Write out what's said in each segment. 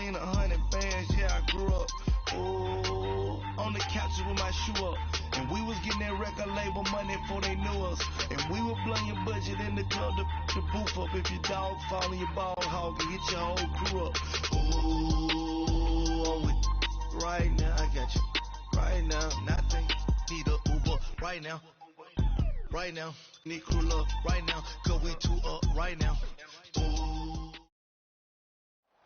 chain, 100 bands, yeah, I grew up. Ooh, on the couches with my shoe up. And we was getting that record label money before they knew us. And we were blowing your budget in the club to boof up. If your dog fall in your ball hog and get your whole crew up. Ooh, I'm with right now, I got you. Right now, nothing, need a Uber. Right now, need crew love. Right now, cause we two up right now. Ooh.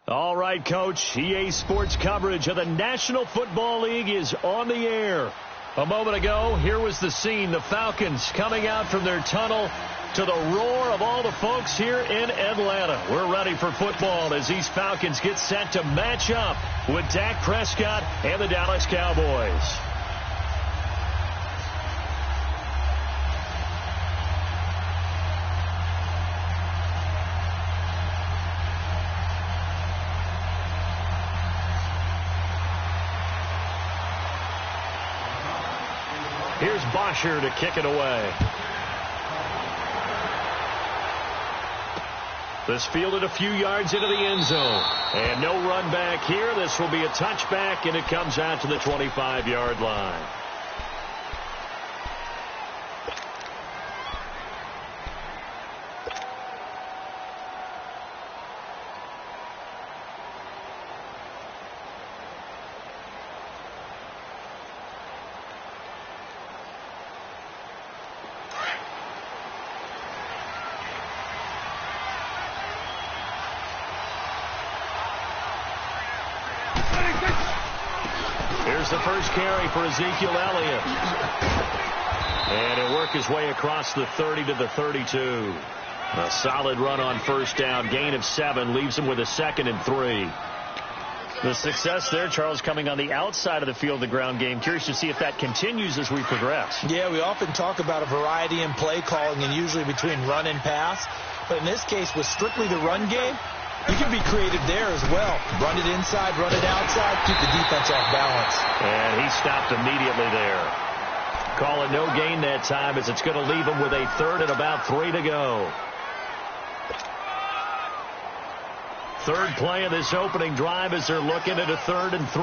All right, Coach. EA Sports coverage of the National Football League is on the air. A moment ago, here was the scene. The Falcons coming out from their tunnel to the roar of all the folks here in Atlanta. We're ready for football as these Falcons get set to match up with Dak Prescott and the Dallas Cowboys. Here's Bosher to kick it away. This fielded a few yards into the end zone. And no run back here. This will be a touchback, and it comes out to the 25-yard line. Here's the first carry for Ezekiel Elliott. And he'll work his way across the 30 to the 32. A solid run on first down. Gain of 7 leaves him with a 2nd and 3. The success there, Charles, coming on the outside of the field, the ground game. Curious to see if that continues as we progress. Yeah, we often talk about a variety in play calling and usually between run and pass. But in this case, with strictly the run game, you can be creative there as well. Run it inside, run it outside, keep the defense off balance. And he stopped immediately there. Call it no gain that time as it's going to leave him with a 3rd and about 3 to go. Third play of this opening drive as they're looking at a 3rd and 3.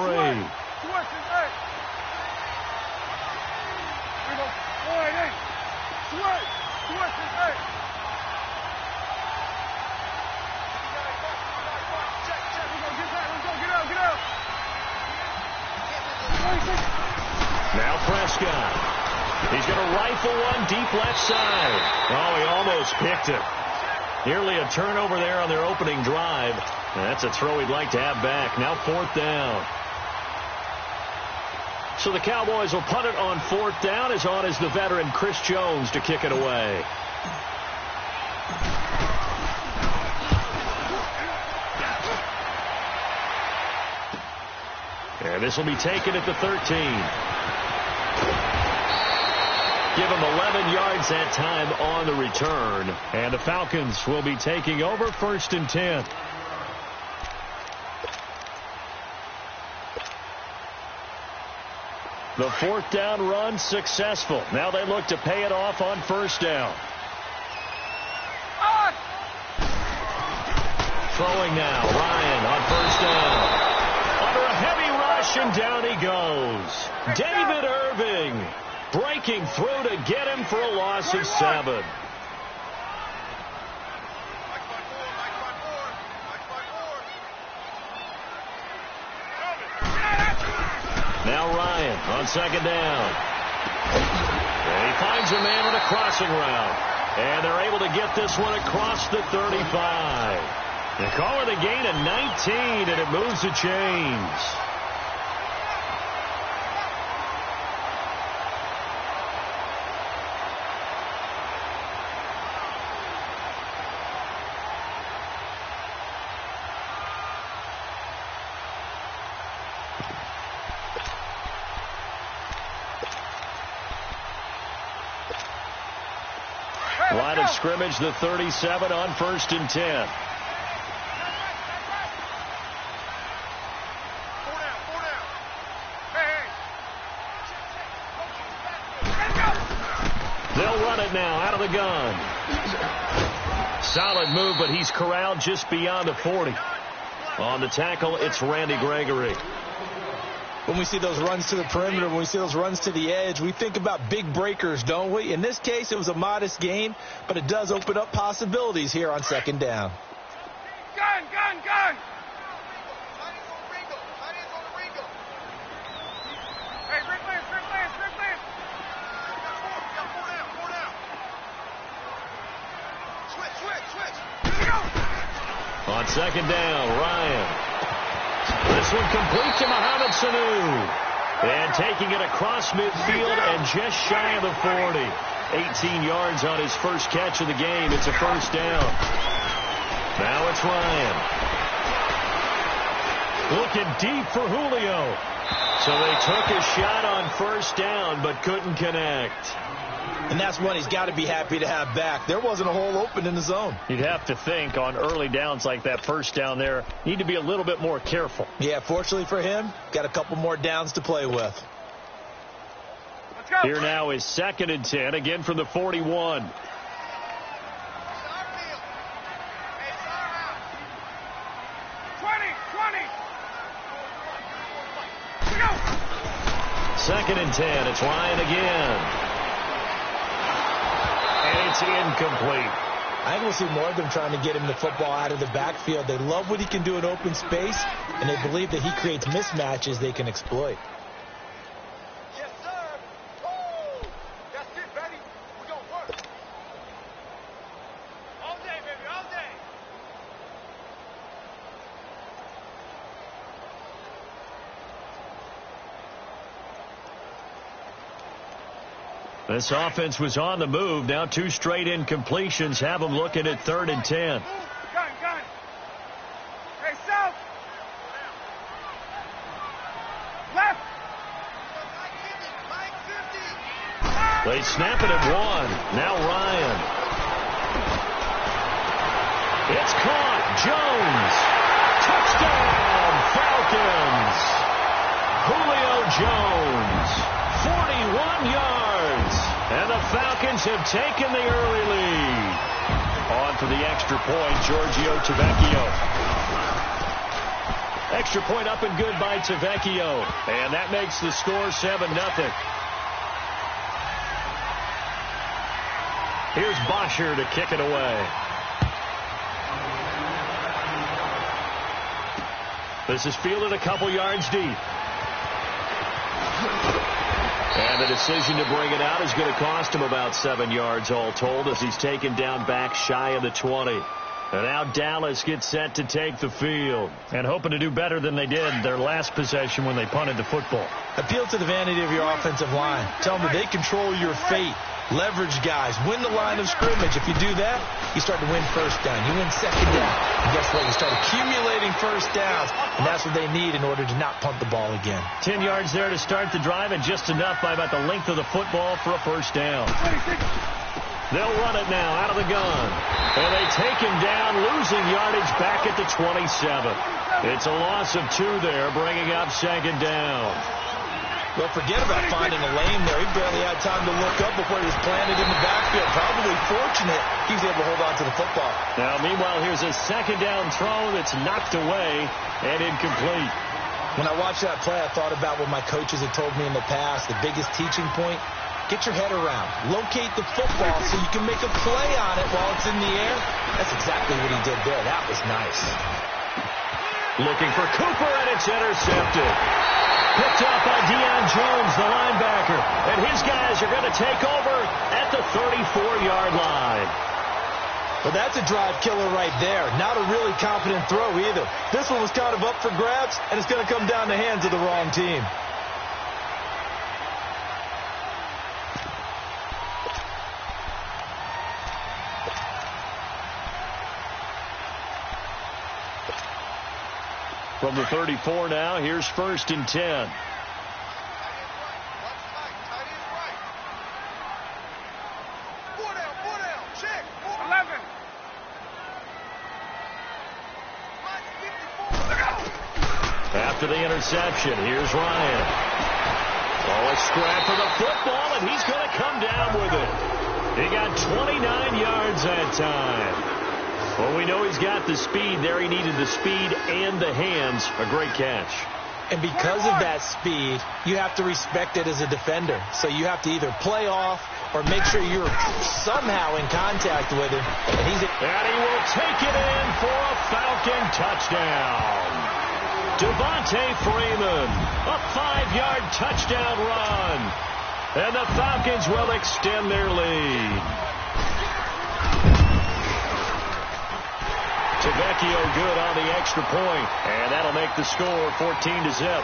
Now Prescott. He's going to rifle one deep left side. Oh, he almost picked it. Nearly a turnover there on their opening drive. That's a throw he'd like to have back. Now 4th down. So the Cowboys will punt it on 4th down. As on is the veteran Chris Jones to kick it away. And this will be taken at the 13. Give him 11 yards that time on the return. And the Falcons will be taking over 1st and 10. The 4th down run successful. Now they look to pay it off on 1st down. Throwing now. Ryan on 1st down. Under a heavy rush, and down he goes. David Irving breaking through to get him for a loss of 7. Now Ryan on 2nd down. And he finds a man on a crossing route. And they're able to get this one across the 35. They call it a gain of 19, and it moves the chains. Line of scrimmage, the 37 on 1st and 10. They'll run it now out of the gun. Solid move, but he's corralled just beyond the 40. On the tackle, it's Randy Gregory. When we see those runs to the perimeter, when we see those runs to the edge, we think about big breakers, don't we? In this case, it was a modest gain, but it does open up possibilities here on second down. Gun! Hey, Rick Lance! Four down. Switch. Here we go! On second down, Ryan. This one complete to Mohamed Sanu. And taking it across midfield and just shy of the 40. 18 yards on his first catch of the game. It's a first down. Now it's Ryan. Looking deep for Julio. So they took a shot on first down but couldn't connect. And that's one he's got to be happy to have back. There wasn't a hole open in the zone. You'd have to think on early downs like that first down there, need to be a little bit more careful. Yeah, fortunately for him, got a couple more downs to play with. Let's go. Here now is 2nd and 10, again from the 41. Second and 10. It's Ryan again. And it's incomplete. I think we'll see more of them trying to get him the football out of the backfield. They love what he can do in open space, and they believe that he creates mismatches they can exploit. Yes, sir. Oh, that's it, baby. We're going to work. All day, baby, all day. This offense was on the move. Now 2 straight incompletions have them looking at 3rd and 10. Gun. Hey, south. Left. They snap it at 1. Now Ryan. It's caught. Jones. Touchdown, Falcons. Julio Jones. 41 yards. And the Falcons have taken the early lead. On for the extra point, Giorgio Tavecchio. Extra point up and good by Tavecchio. And that makes the score 7-0. Here's Bosher to kick it away. This is fielded a couple yards deep. And the decision to bring it out is going to cost him about 7 yards all told as he's taken down back shy of the 20. And now Dallas gets set to take the field. And hoping to do better than they did their last possession when they punted the football. Appeal to the vanity of your offensive line. Tell them that they control your fate. Leverage guys. Win the line of scrimmage. If you do that, you start to win first down. You win second down. And guess what? You start accumulating first downs. And that's what they need in order to not punt the ball again. 10 yards there to start the drive and just enough by about the length of the football for a first down. They'll run it now out of the gun. And they take him down, losing yardage back at the 27. It's a loss of 2 there, bringing up second down. Well, forget about finding a lane there. He barely had time to look up before he was planted in the backfield. Probably fortunate he was able to hold on to the football. Now, meanwhile, here's a second down throw that's knocked away and incomplete. When I watched that play, I thought about what my coaches had told me in the past. The biggest teaching point, get your head around. Locate the football so you can make a play on it while it's in the air. That's exactly what he did there. That was nice. Looking for Cooper, and it's intercepted. Picked off by Deion Jones, the linebacker. And his guys are going to take over at the 34-yard line. Well, that's a drive killer right there. Not a really confident throw either. This one was kind of up for grabs, and it's going to come down the hands of the wrong team. From the 34 now, here's 1st and 10. After the interception, here's Ryan. Oh, a scrap for the football, and he's going to come down with it. He got 29 yards that time. Well, we know he's got the speed there. He needed the speed and the hands. A great catch. And because of that speed, you have to respect it as a defender. So you have to either play off or make sure you're somehow in contact with him. And he will take it in for a Falcon touchdown. Devontae Freeman, a 5-yard touchdown run. And the Falcons will extend their lead. Tavecchio good on the extra point, and that'll make the score 14-0.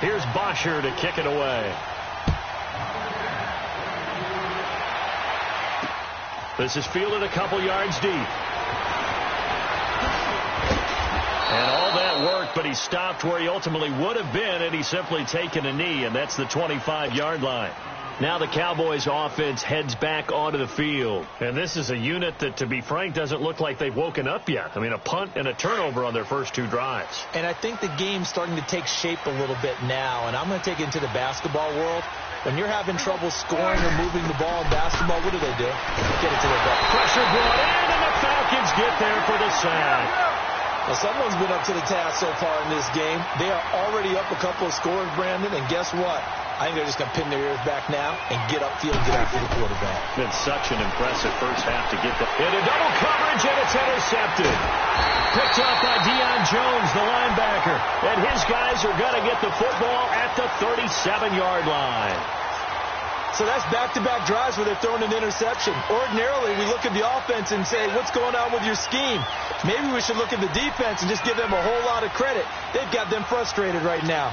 Here's Bosher to kick it away. This is fielded a couple yards deep. And all that worked, but he stopped where he ultimately would have been, and he's simply taken a knee, and that's the 25-yard line. Now the Cowboys offense heads back onto the field. And this is a unit that, to be frank, doesn't look like they've woken up yet. I mean, a punt and a turnover on their first 2 drives. And I think the game's starting to take shape a little bit now. And I'm going to take it into the basketball world. When you're having trouble scoring or moving the ball in basketball, what do? Get it to the ball. Pressure brought in, and the Falcons get there for the sack. Well, someone's been up to the task so far in this game. They are already up a couple of scores, Brandon, and guess what? I think they're just going to pin their ears back now and get upfield, get after the quarterback. Been such an impressive first half to get that. Into double coverage, and it's intercepted. Picked up by Deion Jones, the linebacker. And his guys are going to get the football at the 37-yard line. So that's back-to-back drives where they're throwing an interception. Ordinarily, we look at the offense and say, what's going on with your scheme? Maybe we should look at the defense and just give them a whole lot of credit. They've got them frustrated right now.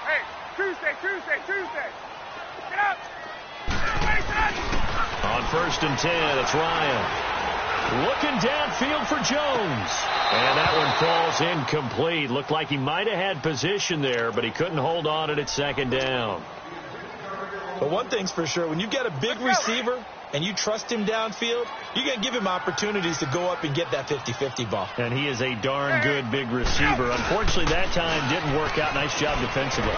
Hey, Tuesday. Get up. On 1st and 10, it's Ryan. Looking downfield for Jones. And that one falls incomplete. Looked like he might have had position there, but he couldn't hold on at second down. But one thing's for sure, when you've got a big receiver and you trust him downfield, you're going to give him opportunities to go up and get that 50-50 ball. And he is a darn good big receiver. Unfortunately, that time didn't work out. Nice job defensively.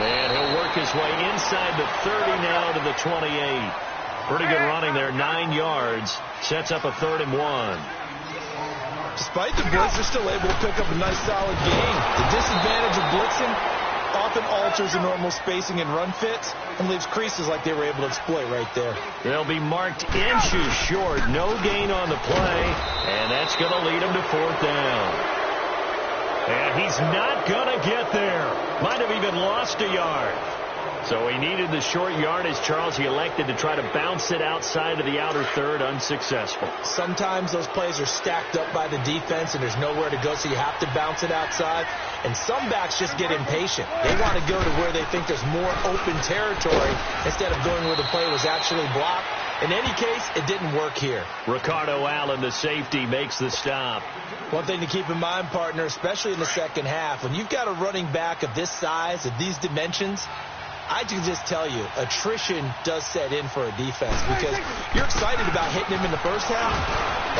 And he'll work his way inside the 30 now to the 28. Pretty good running there, 9 yards. Sets up a 3rd and 1. Despite the blitz, they're still able to pick up a nice solid gain. The disadvantage of blitzing often alters the normal spacing and run fits and leaves creases like they were able to exploit right there. They'll be marked inches short. No gain on the play, and that's going to lead them to 4th down. And he's not going to get there. Might have even lost a yard. So he needed the short yardage, Charles. He elected to try to bounce it outside of the outer third, unsuccessful. Sometimes those plays are stacked up by the defense and there's nowhere to go, so you have to bounce it outside. And some backs just get impatient. They want to go to where they think there's more open territory instead of going where the play was actually blocked. In any case, it didn't work here. Ricardo Allen, the safety, makes the stop. One thing to keep in mind, partner, especially in the second half, when you've got a running back of this size, of these dimensions, I can just tell you, attrition does set in for a defense because you're excited about hitting him in the first half,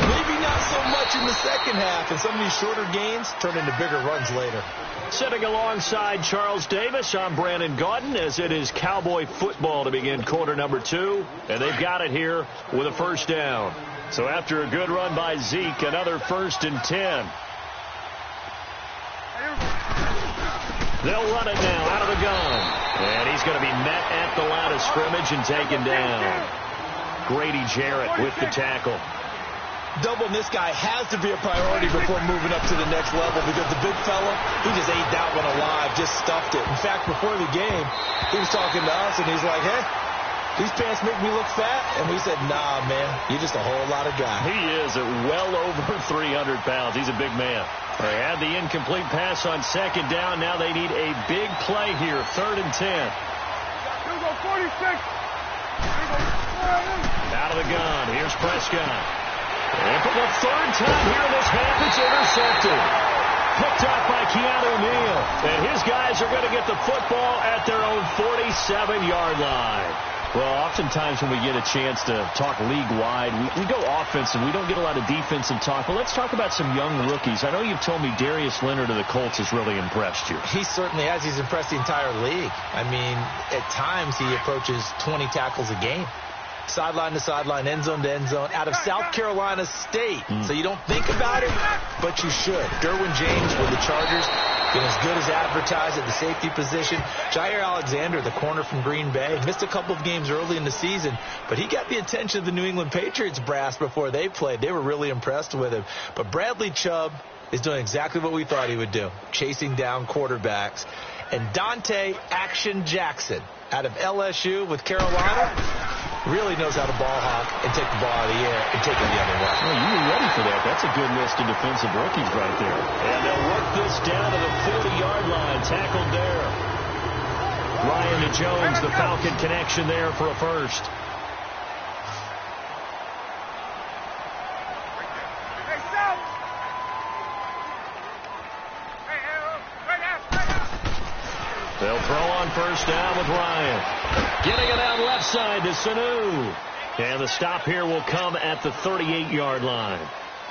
maybe not so much in the second half, and some of these shorter gains turn into bigger runs later. Sitting alongside Charles Davis, I'm Brandon Gaudin, as it is Cowboy football to begin quarter number 2, and they've got it here with a 1st down. So after a good run by Zeke, another 1st and 10. They'll run it now out of the gun. And he's going to be met at the line of scrimmage and taken down. Grady Jarrett with the tackle. Doubling this guy has to be a priority before moving up to the next level because the big fella, he just ate that one alive, just stuffed it. In fact, before the game, he was talking to us and he's like, hey, these pants make me look fat. And we said, nah, man, you're just a whole lot of guy. He is at well over 300 pounds. He's a big man. They had the incomplete pass on 2nd down. Now they need a big play here. 3rd and 10. Here we go, 46. Out of the gun. Here's Prescott. And for the 3rd time here in this half, it's intercepted. Picked up by Keanu Neal. And his guys are going to get the football at their own 47-yard line. Well, oftentimes when we get a chance to talk league-wide, we go offense and we don't get a lot of defensive talk. Well, let's talk about some young rookies. I know you've told me Darius Leonard of the Colts has really impressed you. He certainly has. He's impressed the entire league. I mean, at times he approaches 20 tackles a game. Sideline to sideline, end zone to end zone, out of South Carolina State. So you don't think about it, but you should. Derwin James with the Chargers, been as good as advertised at the safety position. Jair Alexander, the corner from Green Bay, missed a couple of games early in the season, but he got the attention of the New England Patriots brass before they played. They were really impressed with him. But Bradley Chubb is doing exactly what we thought he would do, chasing down quarterbacks. And Dante Action Jackson out of LSU with Carolina really knows how to ball hawk and take the ball out of the air and take it the other way. Well, you were ready for that. That's a good list of defensive rookies right there. And they'll work this down to the 40-yard line. Tackled there. Ryan to Jones, the Falcon connection there for a first. They'll throw on first down with Ryan. Getting it out left side to Sanu. And the stop here will come at the 38-yard line.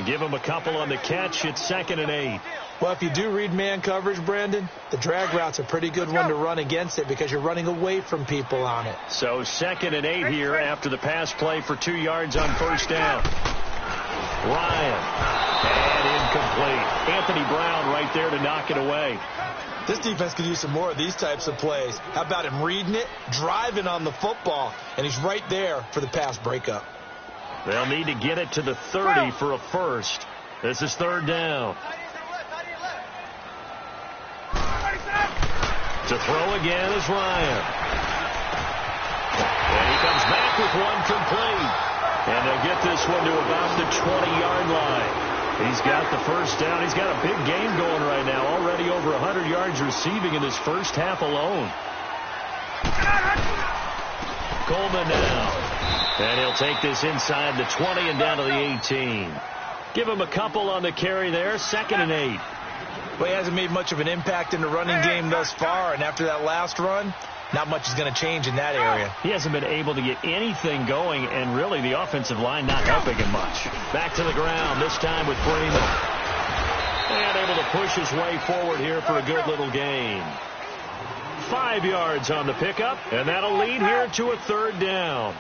Give him a couple on the catch. It's 2nd and 8. Well, if you do read man coverage, Brandon, the drag route's a pretty good one to run against it because you're running away from people on it. So 2nd and 8 here after the pass play for 2 yards on first down. Ryan. And incomplete. Anthony Brown right there to knock it away. This defense could use some more of these types of plays. How about him reading it, driving on the football, and he's right there for the pass breakup. They'll need to get it to the 30 for a first. This is 3rd down. To throw again is Ryan. And he comes back with one complete. And they'll get this one to about the 20-yard line. He's got the first down. He's got a big game going right now. Already over 100 yards receiving in his first half alone. Coleman now. And he'll take this inside the 20 and down to the 18. Give him a couple on the carry there. 2nd and 8. Well, he hasn't made much of an impact in the running game thus far. And after that last run, not much is going to change in that area. He hasn't been able to get anything going, and really the offensive line not helping him much. Back to the ground, this time with Freeman. And able to push his way forward here for a good little gain. 5 yards on the pickup, and that'll lead here to a 3rd down.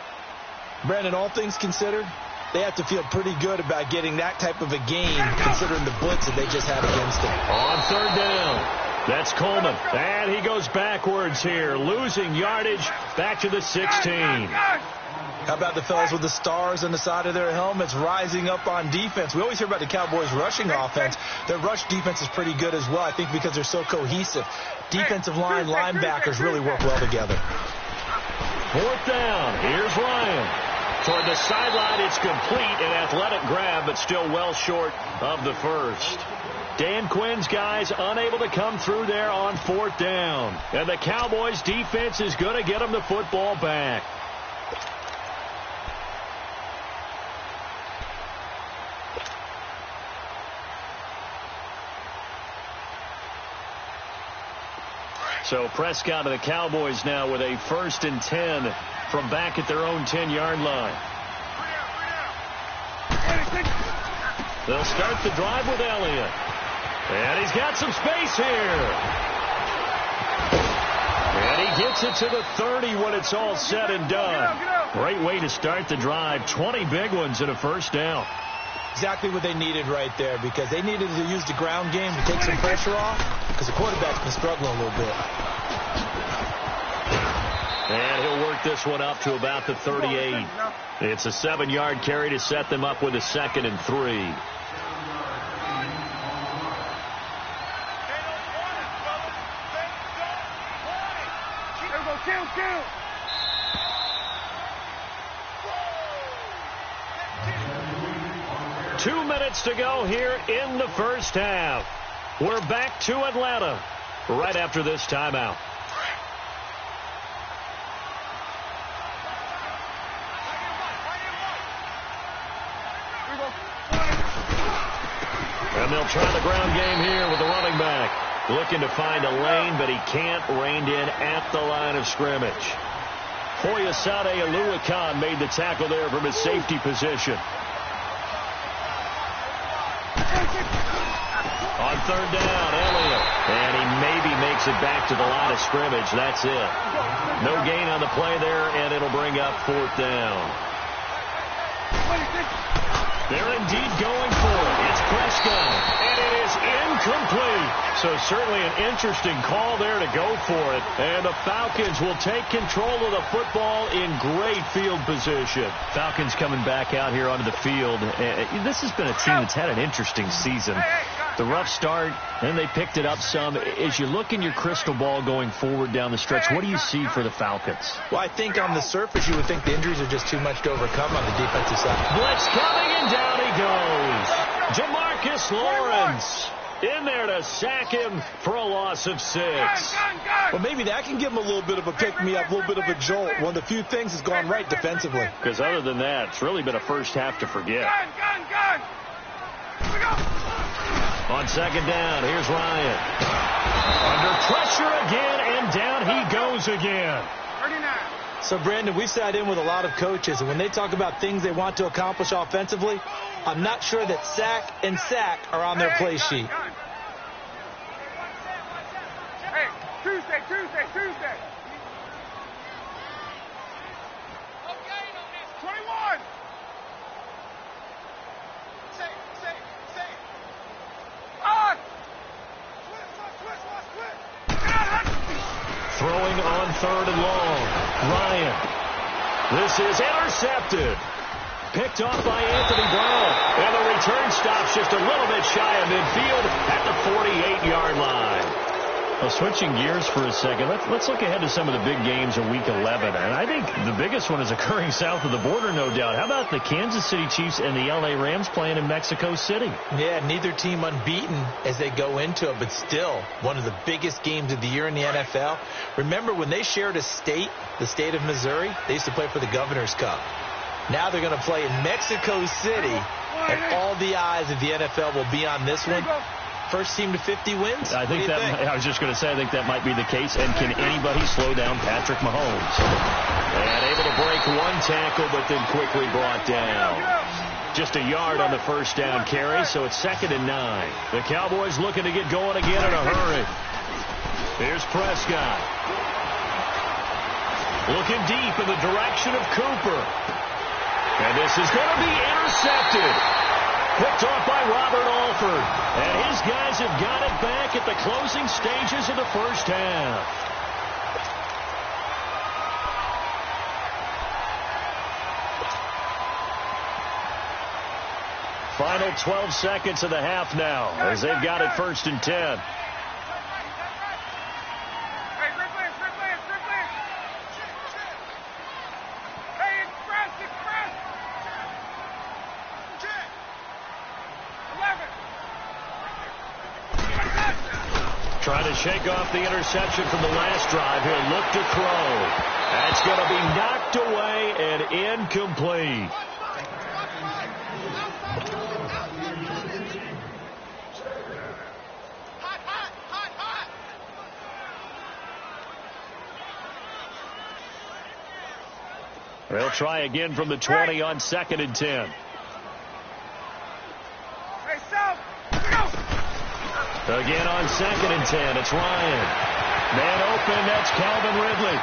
Brandon, all things considered, they have to feel pretty good about getting that type of a gain, considering the blitz that they just had against them. On 3rd down. That's Coleman. And he goes backwards here, losing yardage back to the 16. How about the fellas with the stars on the side of their helmets rising up on defense? We always hear about the Cowboys' rushing offense. Their rush defense is pretty good as well, I think, because they're so cohesive. Defensive line, linebackers really work well together. 4th down. Here's Ryan. Toward the sideline, it's complete. An athletic grab, but still well short of the first. Dan Quinn's guys unable to come through there on 4th down. And the Cowboys defense is going to get them the football back. So Prescott and the Cowboys now with a 1st and 10 from back at their own 10-yard line. They'll start the drive with Elliott. And he's got some space here. And he gets it to the 30 when it's all said and done. Great way to start the drive. 20 big ones and a first down. Exactly what they needed right there, because they needed to use the ground game to take some pressure off, because the quarterback's been struggling a little bit. And he'll work this one up to about the 38. It's a 7-yard carry to set them up with a 2nd and 3. Kill. 2 minutes to go here in the first half. We're back to Atlanta right after this timeout. And they'll try the ground game here with the running back. Looking to find a lane, but he can't. Reined in at the line of scrimmage. Foye Olasade Aluakan made the tackle there from his safety position. On third down, Elliott. And he maybe makes it back to the line of scrimmage. That's it. No gain on the play there, and it'll bring up fourth down. They're indeed going for it. It's Prescott, and it is incomplete. So certainly an interesting call there to go for it. And the Falcons will take control of the football in great field position. Falcons coming back out here onto the field. This has been a team that's had an interesting season. The rough start, then they picked it up some. As you look in your crystal ball going forward down the stretch, what do you see for the Falcons? Well, I think on the surface you would think the injuries are just too much to overcome on the defensive side. Blitz coming, and down he goes. Jamarcus Lawrence in there to sack him for a loss of 6. Well, maybe that can give him a little bit of a pick-me-up, a little bit of a jolt. One of the few things has gone right defensively. Because other than that, it's really been a first half to forget. Gun. Here we go. On second down, here's Ryan. Under pressure again, and down he goes again. 39. So, Brandon, we've sat in with a lot of coaches, and when they talk about things they want to accomplish offensively, I'm not sure that sack and sack are on their play sheet. Hey, Tuesday. 21. On. Throwing on third and long. Ryan. This is intercepted. Picked off by Anthony Brown. And the return stops just a little bit shy of midfield at the 48-yard line. Well, switching gears for a second, let's look ahead to some of the big games of Week 11. And I think the biggest one is occurring south of the border, no doubt. How about the Kansas City Chiefs and the L.A. Rams playing in Mexico City? Yeah, neither team unbeaten as they go into it, but still one of the biggest games of the year in the NFL. Remember when they shared a state, the state of Missouri, they used to play for the Governor's Cup. Now they're going to play in Mexico City, and all the eyes of the NFL will be on this one. First team to 50 wins? I think I was just going to say, I think that might be the case. And can anybody slow down Patrick Mahomes? And able to break one tackle, but then quickly brought down. Just a yard on the first down carry, so it's 2nd and 9. The Cowboys looking to get going again in a hurry. Here's Prescott. Looking deep in the direction of Cooper. And this is going to be intercepted. Picked off by Robert Alford. And his guys have got it back at the closing stages of the first half. Final 12 seconds of the half now as they've got it 1st and 10. Trying to shake off the interception from the last drive here. Look to throw. That's going to be knocked away and incomplete. They'll try again from the 20 on 2nd and 10. Again on 2nd and 10, it's Ryan. Man open, that's Calvin Ridley.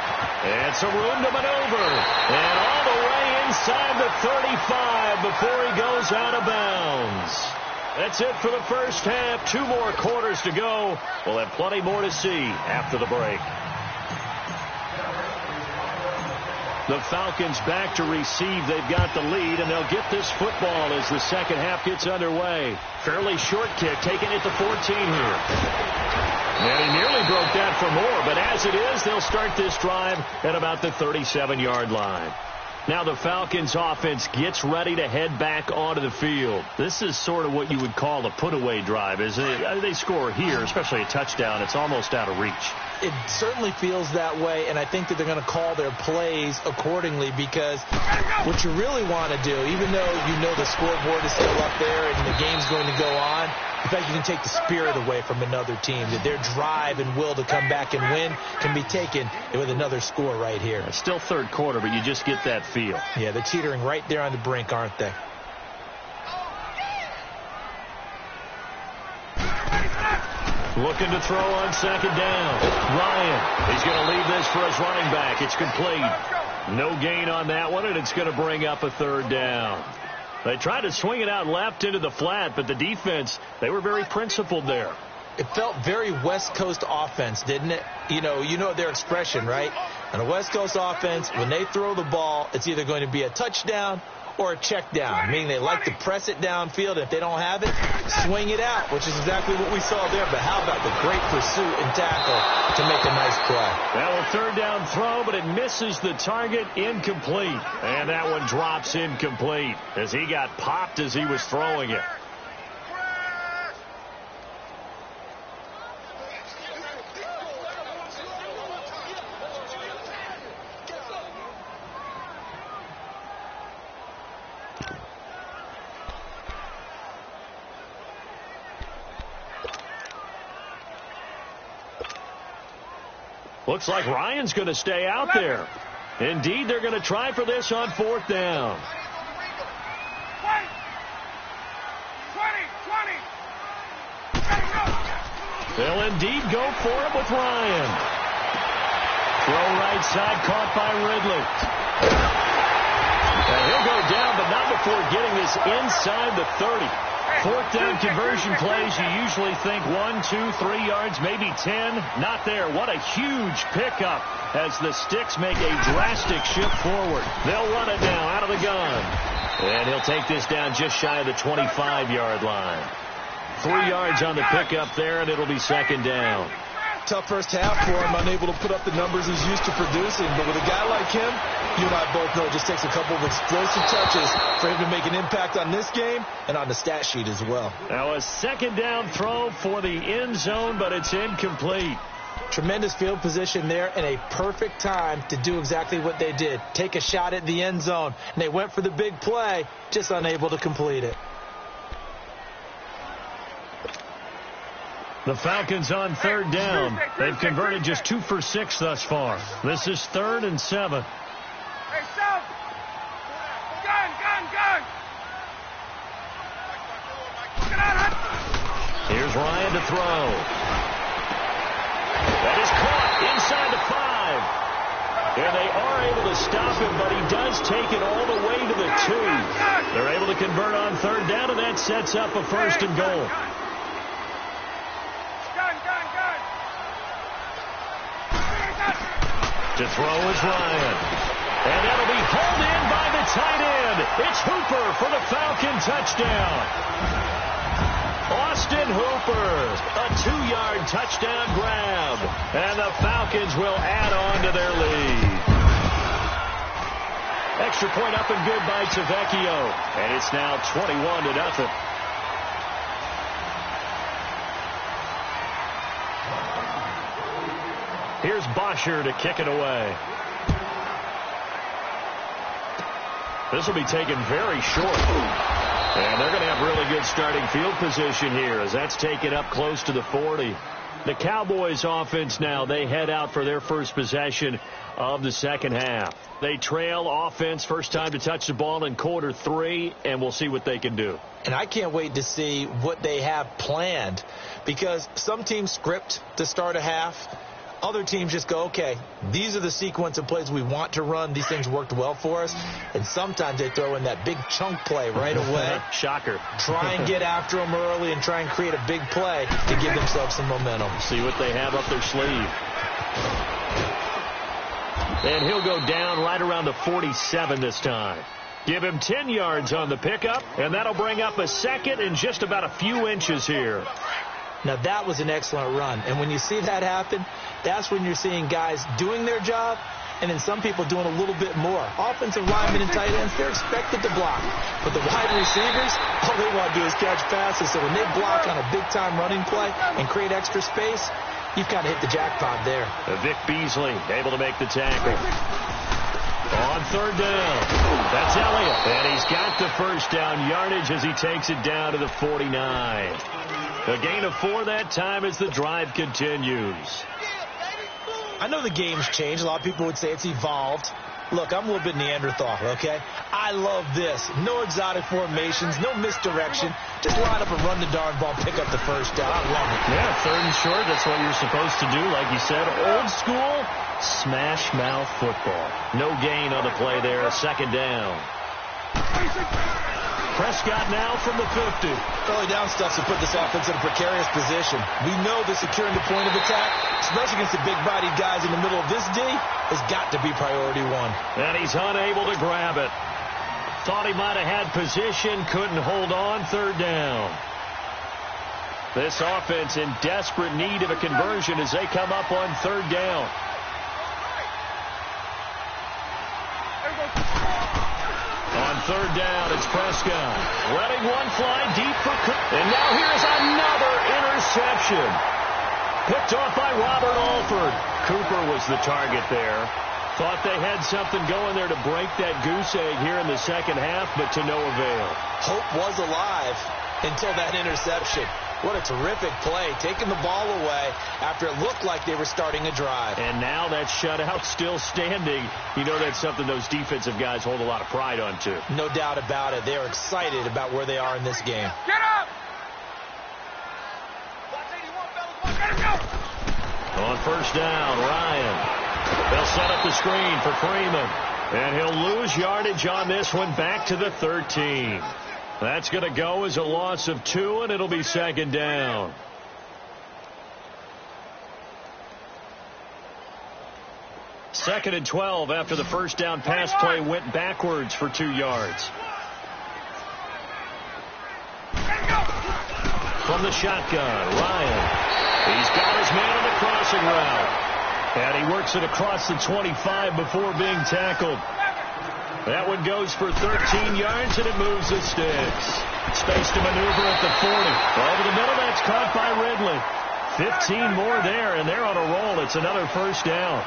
And some room to maneuver. And all the way inside the 35 before he goes out of bounds. That's it for the first half. 2 more quarters to go. We'll have plenty more to see after the break. The Falcons back to receive. They've got the lead, and they'll get this football as the second half gets underway. Fairly short kick, taking it to 14 here. And he nearly broke that for more, but as it is, they'll start this drive at about the 37-yard line. Now the Falcons offense gets ready to head back onto the field. This is sort of what you would call a put-away drive. As they score here, especially a touchdown, it's almost out of reach. It certainly feels that way, and I think that they're going to call their plays accordingly, because what you really want to do, even though you know the scoreboard is still up there and the game's going to go on, in fact, you can take the spirit away from another team, that their drive and will to come back and win can be taken with another score right here. It's still third quarter, but you just get that feel. Yeah, they're teetering right there on the brink, aren't they? Looking to throw on second down. Ryan, he's going to leave this for his running back. It's complete. No gain on that one, and it's going to bring up a third down. They tried to swing it out left into the flat, but the defense, they were very principled there. It felt very West Coast offense, didn't it? You know their expression, right? On a West Coast offense, when they throw the ball, it's either going to be a touchdown or a check down, meaning they like to press it downfield. If they don't have it, swing it out, which is exactly what we saw there. But how about the great pursuit and tackle to make a nice play? That will third down throw, but it misses the target, incomplete. And that one drops incomplete as he got popped as he was throwing it. Looks like Ryan's going to stay out there. Indeed, they're going to try for this on fourth down. 20. They'll indeed go for it with Ryan. Throw right side, caught by Ridley. And he'll go down, but not before getting this inside the 30. Fourth down conversion plays, you usually think 1, 2, 3 yards, maybe 10. Not there. What a huge pickup as the Sticks make a drastic shift forward. They'll run it now out of the gun. And he'll take this down just shy of the 25-yard line. 3 yards on the pickup there, and it'll be second down. Tough first half for him, unable to put up the numbers he's used to producing. But with a guy like him, you and I both know it just takes a couple of explosive touches for him to make an impact on this game and on the stat sheet as well. Now a second down throw for the end zone, but it's incomplete. Tremendous field position there and a perfect time to do exactly what they did. Take a shot at the end zone. And they went for the big play, just unable to complete it. The Falcons on third down. They've converted just 2 for 6 thus far. This is 3rd and 7. Hey, South! Gun! Here's Ryan to throw. That is caught inside the 5. And they are able to stop him, but he does take it all the way to the 2. They're able to convert on third down, and that sets up a 1st and goal. To throw is Ryan. And that'll be hauled in by the tight end. It's Hooper for the Falcon touchdown. Austin Hooper, a 2-yard touchdown grab. And the Falcons will add on to their lead. Extra point up and good by Tavecchio. And it's now 21-0. Here's Bosher to kick it away. This will be taken very short. And they're going to have really good starting field position here as that's taken up close to the 40. The Cowboys offense now, they head out for their first possession of the second half. They trail offense, first time to touch the ball in quarter 3, and we'll see what they can do. And I can't wait to see what they have planned, because some teams script to start a half. Other teams just go, okay, these are the sequence of plays we want to run. These things worked well for us. And sometimes they throw in that big chunk play right away. Shocker. Try and get after them early and try and create a big play to give themselves some momentum. See what they have up their sleeve. And he'll go down right around the 47 this time. Give him 10 yards on the pickup, and that'll bring up a second in just about a few inches here. Now, that was an excellent run. And when you see that happen, that's when you're seeing guys doing their job and then some people doing a little bit more. Offensive linemen and tight ends, they're expected to block. But the wide receivers, all they want to do is catch passes. So when they block on a big-time running play and create extra space, You've kind of hit the jackpot there. Vic Beasley able to make the tackle. On third down, that's Elliott. And he's got the first down yardage as he takes it down to the 49. A gain of 4 that time as the drive continues. I know the game's changed. A lot of people would say it's evolved. Look, I'm a little bit Neanderthal, okay? I love this. No exotic formations, no misdirection. Just line up and run the darn ball, pick up the first down. I love it. Yeah, third and short, that's what you're supposed to do. Like you said, old school, smash mouth football. No gain on the play there, second down. Prescott now from the 50. Early down stuff to put this offense in a precarious position. We know that securing the point of attack, especially against the big-bodied guys in the middle of this D, has got to be priority 1. And he's unable to grab it. Thought he might have had position, couldn't hold on, third down. This offense in desperate need of a conversion as they come up on third down. On third down, it's Prescott. Letting one fly deep for Cook. And now here's another interception. Picked off by Robert Alford. Cooper was the target there. Thought they had something going there to break that goose egg here in the second half, but to no avail. Hope was alive until that interception. What a terrific play, taking the ball away after it looked like they were starting a drive. And now that shutout still standing. You know that's something those defensive guys hold a lot of pride on, too. No doubt about it. They are excited about where they are in this game. Get up! On first down, Ryan. They'll set up the screen for Freeman. And he'll lose yardage on this one back to the 13. That's going to go as a loss of 2, and it'll be second down. Second and 12 after the first down pass play went backwards for 2 yards. From the shotgun, Ryan. He's got his man on the crossing route. And he works it across the 25 before being tackled. That one goes for 13 yards, and it moves the sticks. Space to maneuver at the 40. Over the middle, that's caught by Ridley. 15 more there, and they're on a roll. It's another first down.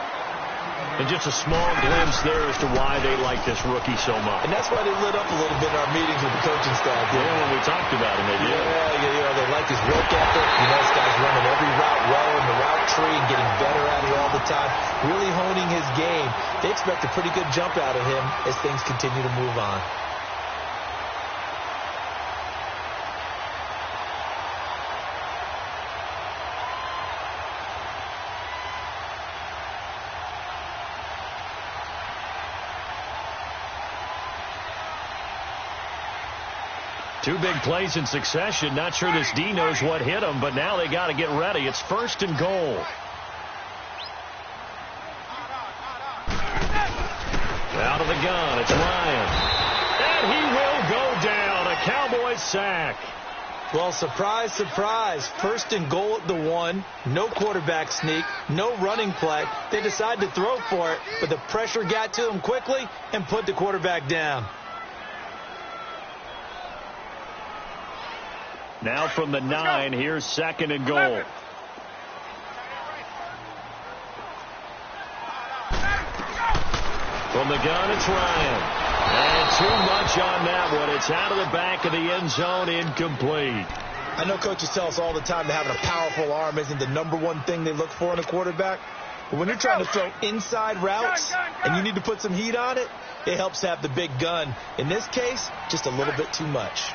And just a small glimpse there as to why they like this rookie so much. And that's why they lit up a little bit in our meetings with the coaching staff. Yeah, when we talked about him, they did. Yeah, they like his work ethic. You know, this guy's running every route well in the route tree and getting better at it all the time. Really honing his game. They expect a pretty good jump out of him as things continue to move on. Two big plays in succession. Not sure this D knows what hit him, but now they got to get ready. It's first and goal. Out of the gun, it's Ryan. And he will go down. A Cowboys sack. Well, surprise, surprise. First and goal at the 1. No quarterback sneak. No running play. They decide to throw for it, but the pressure got to him quickly and put the quarterback down. Now from the 9, here's second and goal. From the gun, it's Ryan. And too much on that one. It's out of the back of the end zone, incomplete. I know coaches tell us all the time that having a powerful arm isn't the #1 thing they look for in a quarterback. But when you're trying to throw inside routes and you need to put some heat on it, it helps have the big gun. In this case, just a little bit too much.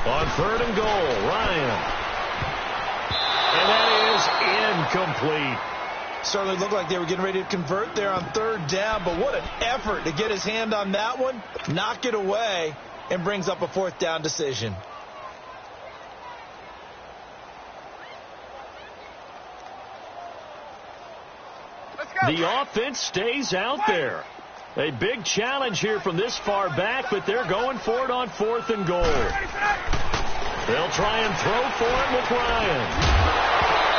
On third and goal, Ryan. And that is incomplete. Certainly looked like they were getting ready to convert there on third down, but what an effort to get his hand on that one, knock it away, and brings up a fourth down decision. The offense stays out there. A big challenge here from this far back, but they're going for it on fourth and goal. They'll try and throw for it with Ryan.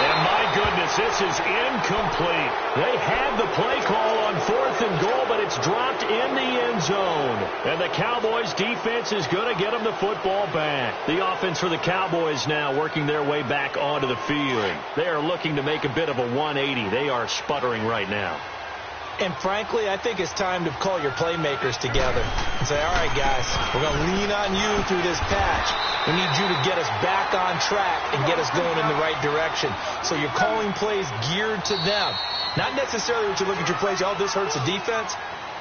And my goodness, this is incomplete. They had the play call on fourth and goal, but it It's dropped in the end zone. And the Cowboys defense is going to get them the football back. The offense for the Cowboys now working their way back onto the field. They are looking to make a bit of a 180. They are sputtering right now. And frankly, I think it's time to call your playmakers together and say, all right, guys, we're going to lean on you through this patch. We need you to get us back on track and get us going in the right direction. So you're calling plays geared to them. Not necessarily what you look at your plays, oh, this hurts the defense.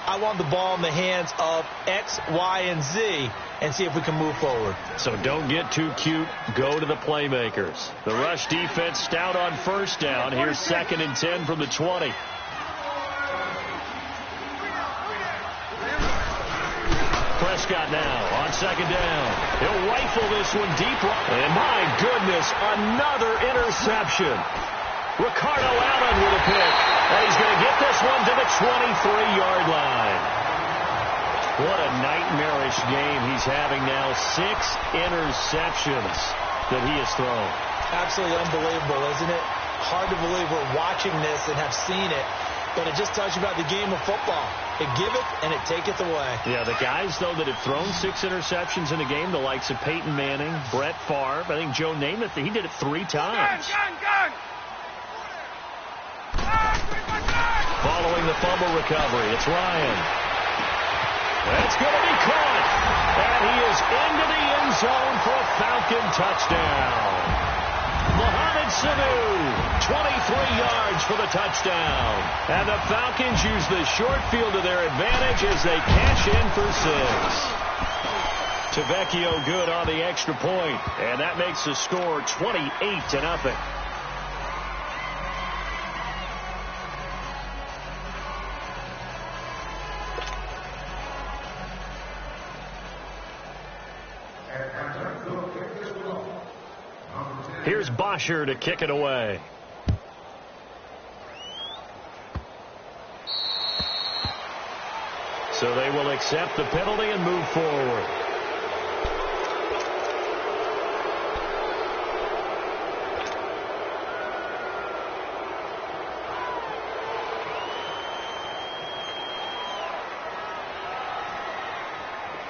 I want the ball in the hands of X, Y, and Z and see if we can move forward. So don't get too cute. Go to the playmakers. The rush defense stout on first down. Here's 2nd and 10 from the 20. Prescott now on 2nd down. He'll rifle this one deep. And my goodness, another interception. Ricardo Allen with a pick. And he's going to get this one to the 23-yard line. What a nightmarish game he's having now. 6 interceptions that he has thrown. Absolutely unbelievable, isn't it? Hard to believe we're watching this and have seen it. But it just tells you about the game of football. It giveth and it taketh away. Yeah, the guys, though, that have thrown 6 interceptions in a game, the likes of Peyton Manning, Brett Favre, I think Joe Namath, he did it 3 times. Gun! Following the fumble recovery, it's Ryan. That's going to be caught. And he is into the end zone for a Falcon touchdown. Mohamed Sanu, 23 yards for the touchdown. And the Falcons use the short field to their advantage as they cash in for 6. Tavecchio good on the extra point, and that makes the score 28-0. Here's Bosher to kick it away. So they will accept the penalty and move forward.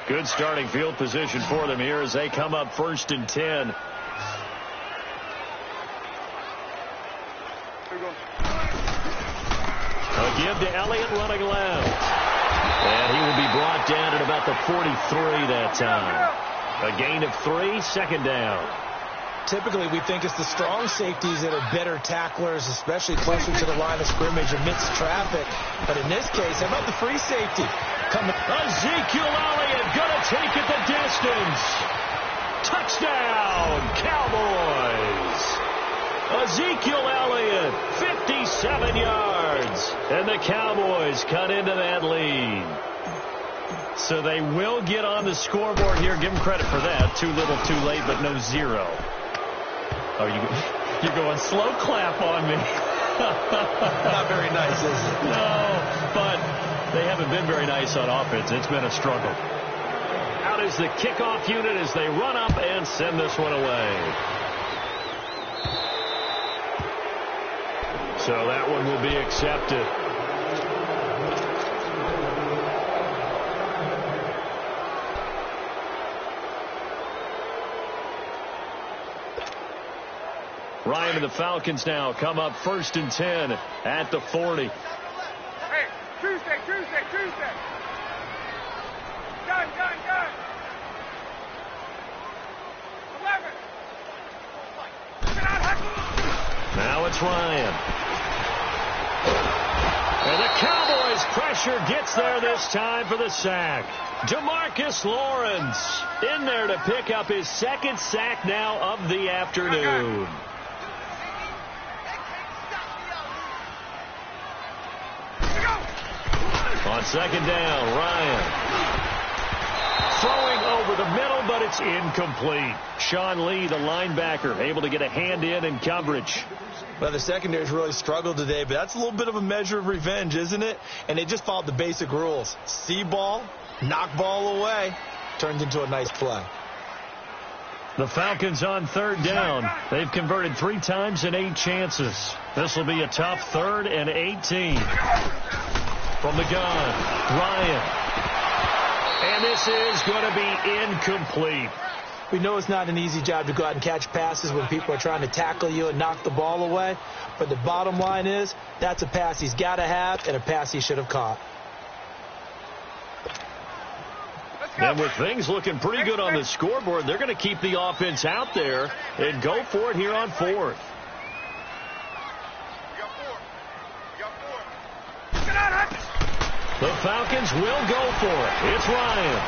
Good starting field position for them here as they come up 1st and 10. A give to Elliott running left. And he will be brought down at about the 43 that time. A gain of 3, 2nd down. Typically, we think it's the strong safeties that are better tacklers, especially closer to the line of scrimmage amidst traffic. But in this case, how about the free safety? Ezekiel Elliott going to take it the distance. Touchdown, Cowboys. Ezekiel Elliott, 57 yards. And the Cowboys cut into that lead. So they will get on the scoreboard here. Give them credit for that. Too little, too late, but no 0. Oh, you're going slow clap on me. Not very nice, is it? No, but they haven't been very nice on offense. It's been a struggle. Out is the kickoff unit as they run up and send this one away. So that one will be accepted. Ryan and the Falcons now come up 1st and 10 at the 40. Hey, Tuesday. Gun. 11. Now it's Ryan. And the Cowboys pressure gets there this time for the sack. DeMarcus Lawrence in there to pick up his 2nd sack now of the afternoon. On 2nd down, Ryan. Throwing over the middle, but it's incomplete. Sean Lee, the linebacker, able to get a hand in coverage. Well, the secondary's really struggled today, but that's a little bit of a measure of revenge, isn't it? And they just followed the basic rules. See ball, knock ball away. Turns into a nice play. The Falcons on 3rd down. They've converted 3 times in 8 chances. This will be a tough 3rd and 18. From the gun, Ryan. And this is going to be incomplete. We know it's not an easy job to go out and catch passes when people are trying to tackle you and knock the ball away. But the bottom line is, that's a pass he's got to have and a pass he should have caught. And with things looking pretty good on the scoreboard, they're going to keep the offense out there and go for it here on fourth. The Falcons will go for it. It's Ryan.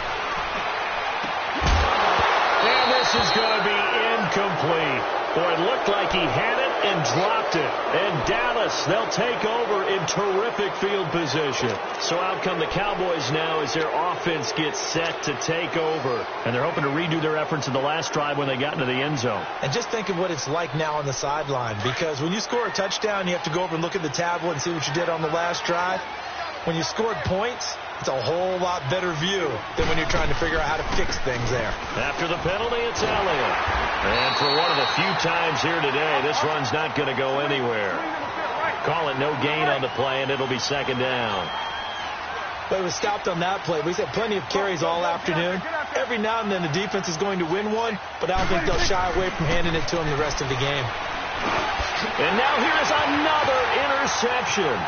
And this is going to be incomplete. Boy, it looked like he had it and dropped it. And Dallas, they'll take over in terrific field position. So out come the Cowboys now as their offense gets set to take over. And they're hoping to redo their efforts in the last drive when they got into the end zone. And just think of what it's like now on the sideline. Because when you score a touchdown, you have to go over and look at the tablet and see what you did on the last drive. When you scored points, it's a whole lot better view than when you're trying to figure out how to fix things there. After the penalty, it's Elliott. And for one of the few times here today, this run's not going to go anywhere. Call it no gain on the play, and it'll be second down. But it was stopped on that play. We've had plenty of carries all afternoon. Every now and then the defense is going to win one, but I don't think they'll shy away from handing it to them the rest of the game. And now here's another interception.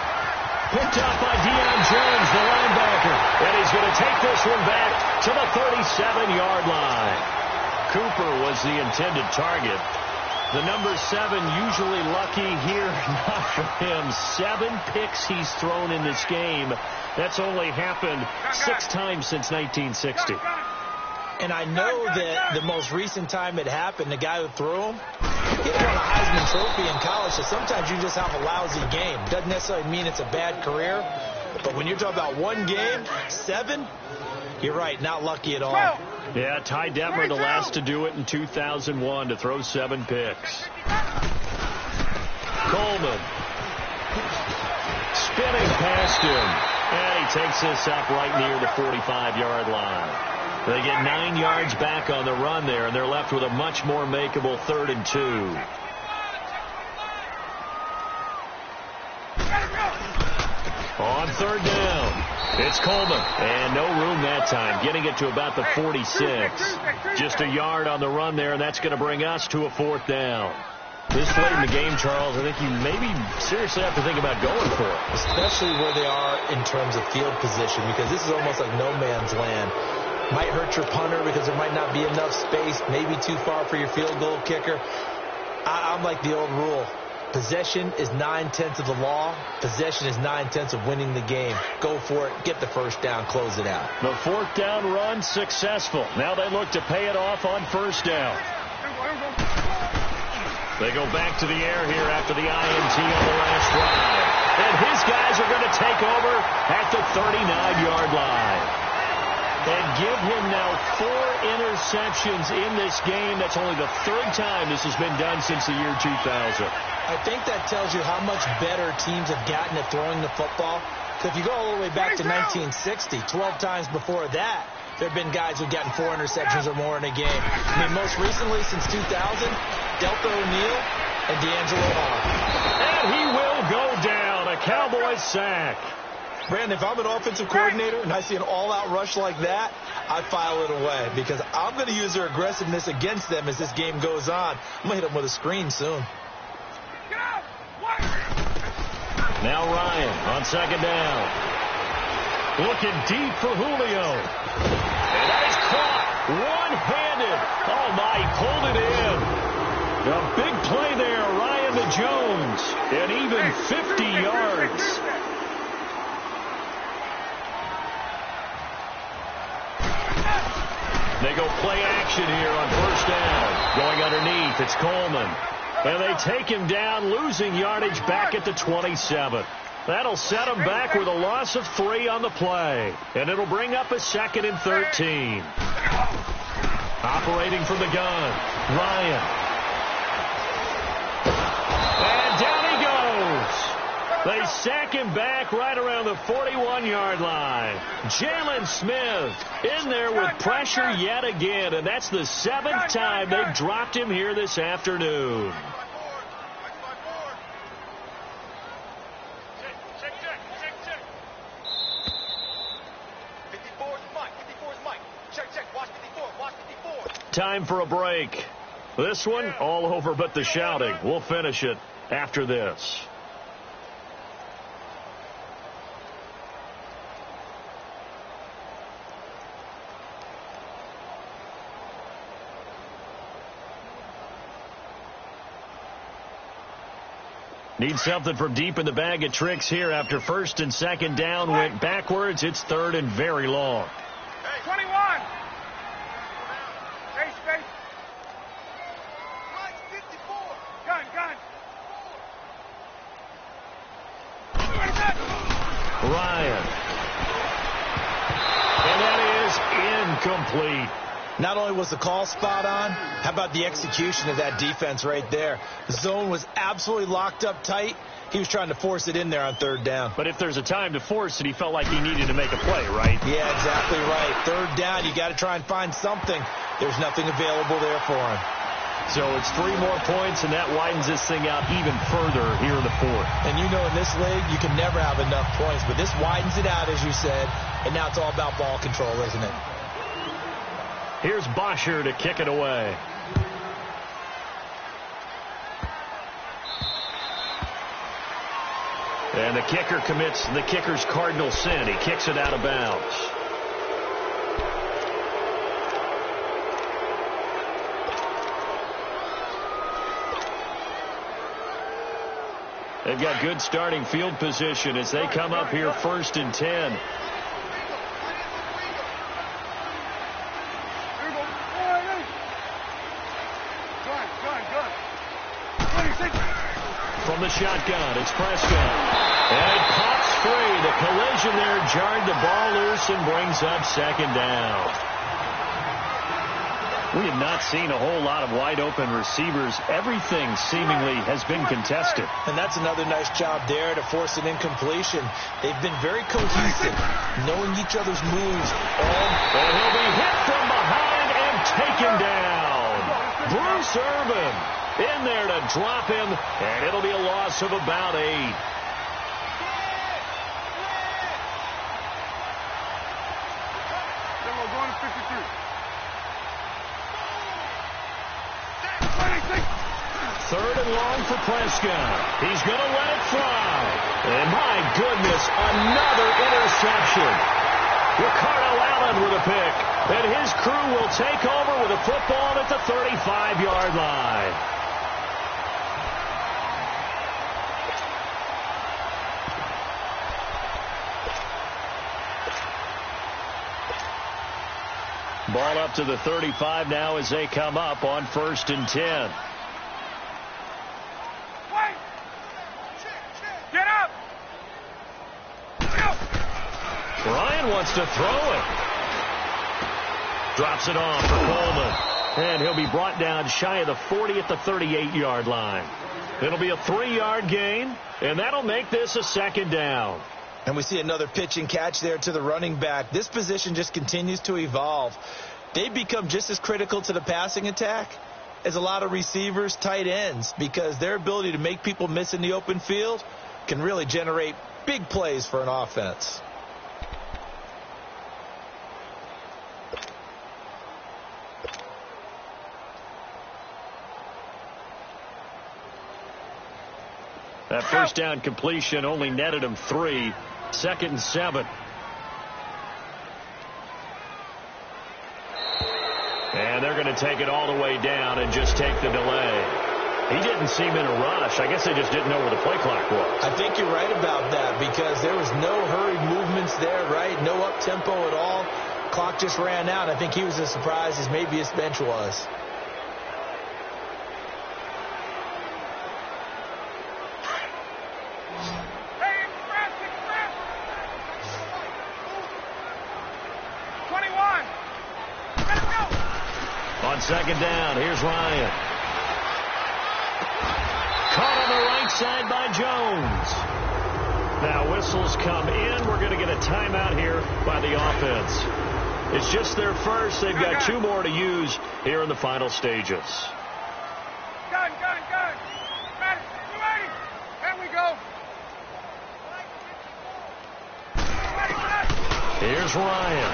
Picked up by Deion Jones, the linebacker. And he's going to take this one back to the 37-yard line. Cooper was the intended target. The number 7 usually lucky here. Not for him. 7 picks he's thrown in this game. That's only happened 6 times since 1960. And I know that the most recent time it happened, the guy who threw him, he won a Heisman Trophy in college, so sometimes you just have a lousy game. Doesn't necessarily mean it's a bad career, but when you're talking about one game, 7, you're right, not lucky at all. Yeah, Ty Detmer, the last to do it in 2001, to throw 7 picks. Coleman. Spinning past him. And he takes this up right near the 45-yard line. They get 9 yards back on the run there, and they're left with a much more makeable 3rd and 2. On 3rd down, it's Coleman. And no room that time, getting it to about the 46. Just a yard on the run there, and that's going to bring us to a 4th down. This late in the game, Charles, I think you maybe seriously have to think about going for it. Especially where they are in terms of field position, because this is almost like no man's land. Might hurt your punter because there might not be enough space, maybe too far for your field goal kicker. I'm like the old rule. Possession is 9/10 of the law. Possession is 9/10 of winning the game. Go for it. Get the first down. Close it out. The 4th down run successful. Now they look to pay it off on 1st down. They go back to the air here after the INT on the last drive. And his guys are going to take over at the 39-yard line. And give him now 4 interceptions in this game. That's only the 3rd time this has been done since the year 2000. I think that tells you how much better teams have gotten at throwing the football. Because if you go all the way back to 1960, 12 times before that, there have been guys who've gotten 4 interceptions or more in a game. I mean, most recently, since 2000, Delta O'Neal and D'Angelo Hall. And he will go down. A Cowboys sack. Brandon, if I'm an offensive coordinator and I see an all-out rush like that, I file it away because I'm going to use their aggressiveness against them as this game goes on. I'm going to hit them with a screen soon. Now Ryan on 2nd down. Looking deep for Julio. And that is caught. One-handed. Oh, my, he pulled it in. A big play there, Ryan to Jones. And even 50 yards. They go play action here on 1st down. Going underneath, it's Coleman. And they take him down, losing yardage back at the 27. That'll set him back with a loss of 3 on the play. And it'll bring up a 2nd and 13. Operating from the gun, Ryan. And down he goes. They sack him back right around the 41-yard line. Jalen Smith in there with pressure yet again, and that's the 7th time they've dropped him here this afternoon. time for a break. This one, all over but the shouting. We'll finish it after this. Need something from deep in the bag of tricks here after first and second down went backwards. It's third and very long. 21. Hey, space. 54. Gun. Ryan. And that is incomplete. Not only was the call spot on, how about the execution of that defense right there? The zone was absolutely locked up tight. He was trying to force it in there on third down. But if there's a time to force it, he felt like he needed to make a play, right? Yeah, exactly right. Third down, you got to try and find something. There's nothing available there for him. So it's 3 more points, and that widens this thing out even further here in the fourth. And you know in this league, you can never have enough points. But this widens it out, as you said, and now it's all about ball control, isn't it? Here's Bosher to kick it away. And the kicker commits the kicker's cardinal sin. He kicks it out of bounds. They've got good starting field position as they come up here first and 10. From the shotgun, it's Prescott. And it pops free. The collision there jarred the ball loose and brings up second down. We have not seen a whole lot of wide-open receivers. Everything seemingly has been contested. And that's another nice job there to force an incompletion. They've been very cohesive, knowing each other's moves. And he'll be hit from behind and taken down. Bruce Irvin in there to drop him, and it'll be a loss of about 8. Then we're going to 53. Third and long for Prescott. He's going to let it fly. And my goodness, another interception. Ricardo Allen with a pick. And his crew will take over with a football at the 35-yard line. Ball up to the 35 now as they come up on first and 10. Get up! Ryan wants to throw it. Drops it off for Coleman. And he'll be brought down shy of the 40 at the 38-yard line. It'll be a 3-yard gain, and that'll make this a second down. And we see another pitch and catch there to the running back. This position just continues to evolve. They become just as critical to the passing attack as a lot of receivers, tight ends, because their ability to make people miss in the open field can really generate big plays for an offense. That first down completion only netted him 3. Second and 7. And they're going to take it all the way down and just take the delay. He didn't seem in a rush. I guess they just didn't know where the play clock was. I think you're right about that because there was no hurried movements there, right? No up-tempo at all. Clock just ran out. I think he was as surprised as maybe his bench was. On second down, here's Ryan. Caught on the right side by Jones. Now whistles come in. We're going to get a timeout here by the offense. It's just their first. They've got 2 more to use here in the final stages. Gun. Ready. There we go. Here's Ryan.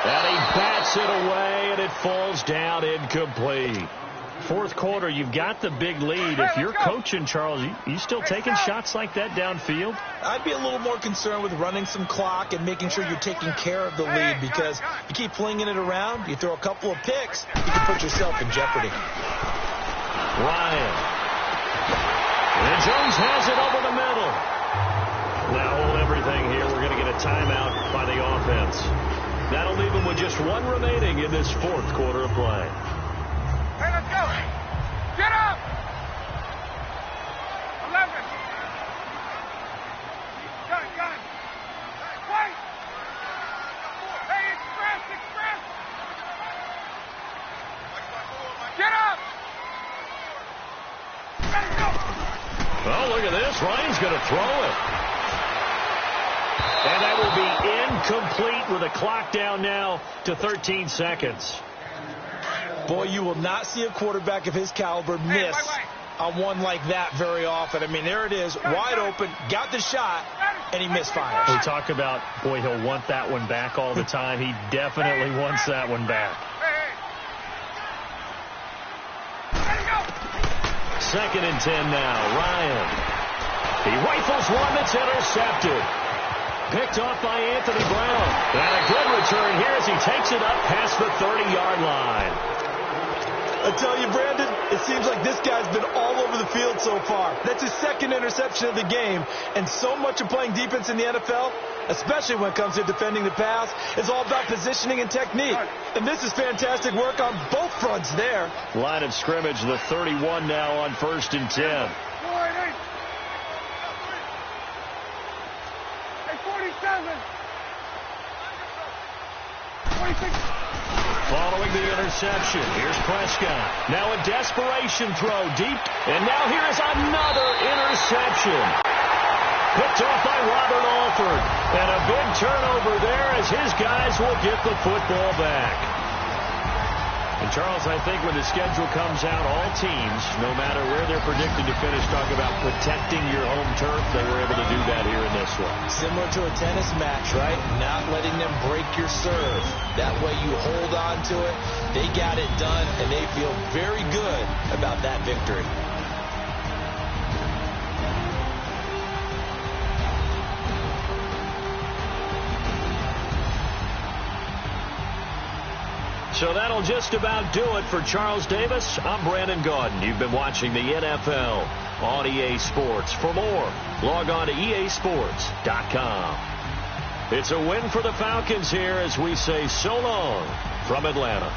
And he bats it away, and it falls down incomplete. Fourth quarter, you've got the big lead. If you're coaching, Charles, you still taking shots like that downfield? I'd be a little more concerned with running some clock and making sure you're taking care of the lead, because you keep flinging it around, you throw a couple of picks, you can put yourself in jeopardy. Ryan. And Jones has it over the middle. Now hold everything here. We're going to get a timeout by the offense. That'll leave them with just one remaining in this fourth quarter of play. Hey, let's go. Get up. 11. Gun. Wait. Hey, express. Get up. Let's go. Oh, look at this. Ryan's going to throw it. And that will be incomplete with a clock down now to 13 seconds. Boy, you will not see a quarterback of his caliber miss on one like that very often. I mean, there it is, wide open, got the shot, and he misfires. We talk about, boy, he'll want that one back all the time. He definitely wants that one back. Second and 10 now. Ryan. He rifles one that's intercepted. Picked off by Anthony Brown. And a good return here as he takes it up past the 30-yard line. I tell you, Brandon, it seems like this guy's been all over the field so far. That's his second interception of the game. And so much of playing defense in the NFL, especially when it comes to defending the pass, is all about positioning and technique. And this is fantastic work on both fronts there. Line of scrimmage, the 31 now on 1st and 10. Hey, 47. 46. Following the interception, here's Prescott. Now a desperation throw deep. And now here is another interception. Picked off by Robert Alford. And a big turnover there as his guys will get the football back. And, Charles, I think when the schedule comes out, all teams, no matter where they're predicted to finish, talk about protecting your home turf. They were able to do that here in this one. Similar to a tennis match, right? Not letting them break your serve. That way you hold on to it. They got it done, and they feel very good about that victory. So that'll just about do it for Charles Davis. I'm Brandon Gaudin. You've been watching the NFL on EA Sports. For more, log on to easports.com. It's a win for the Falcons here as we say so long from Atlanta.